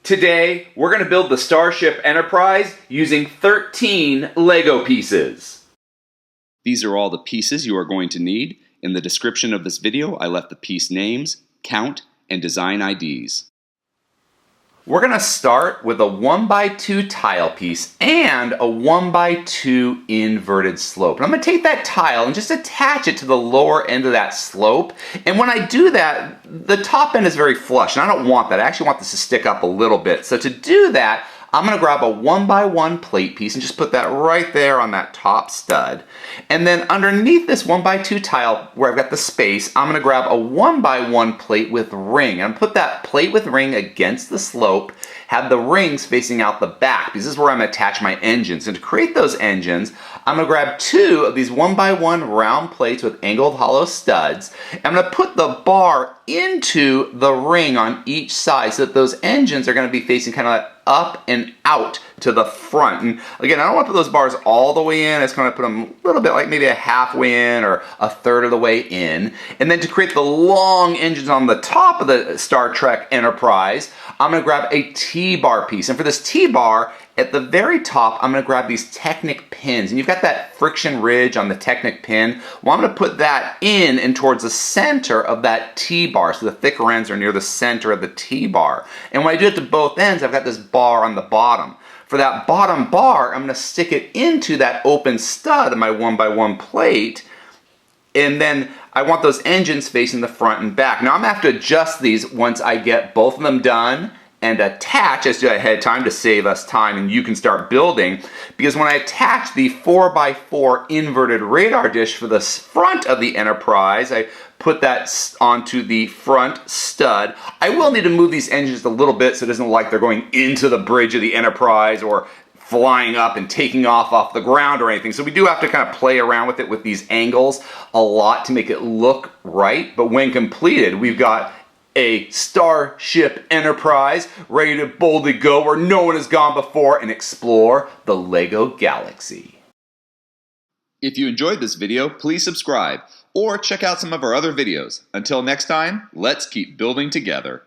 Today, we're going to build the Starship Enterprise using 13 Lego pieces. These are all the pieces you are going to need. In the description of this video, I left the piece names, count, and design IDs. We're going to start with a 1x2 tile piece and a 1x2 inverted slope. And I'm going to take that tile and just attach it to the lower end of that slope. And when I do that, the top end is very flush, and I don't want that. I actually want this to stick up a little bit. So to do that, I'm going to grab a 1x1 plate piece and just put that right there on that top stud. And then underneath this 1x2 tile where I've got the space, I'm going to grab a 1x1 plate with ring. And put that plate with ring against the slope, have the rings facing out the back, because this is where I'm going to attach my engines. And to create those engines, I'm going to grab two of these 1x1 round plates with angled hollow studs. I'm going to put the bar into the ring on each side so that those engines are going to be facing kind of up and out to the front. And again, I don't want to put those bars all the way in. I just kind of put them a little bit, like maybe a halfway in or a third of the way in. And then to create the long engines on the top of the Star Trek Enterprise, I'm going to grab a T-bar piece. And for this T-bar, at the very top, I'm going to grab these Technic pins. And you've got that friction ridge on the Technic pin. Well, I'm going to put that in and towards the center of that T-bar. So the thicker ends are near the center of the T-bar. And when I do it to both ends, I've got this bar on the bottom. For that bottom bar, I'm going to stick it into that open stud of my 1x1 plate. And then I want those engines facing the front and back. Now I'm going to have to adjust these once I get both of them done and attach. I just do that ahead of time to save us time, and you can start building. Because when I attach the 4x4 inverted radar dish for the front of the Enterprise, I put that onto the front stud. I will need to move these engines a little bit so it doesn't look like they're going into the bridge of the Enterprise or flying up and taking off the ground or anything. So we do have to kind of play around with it with these angles a lot to make it look right. But when completed, we've got a Starship Enterprise ready to boldly go where no one has gone before and explore the Lego galaxy. If you enjoyed this video, please subscribe or check out some of our other videos. Until next time, let's keep building together.